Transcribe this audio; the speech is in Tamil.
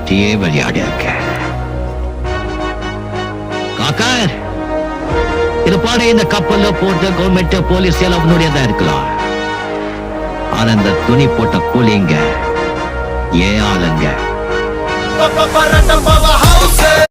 பற்றியே விளையாடி இருக்க. காக்கர், இது பாட இந்த கப்பல்ல போட்டு கவர்மெண்ட் போலீஸ் எல்லாம் அவனுடையதான் இருக்கலாம். ஆனா இந்த துணி போட்ட கூலிங்க ஏன் ஆளுங்க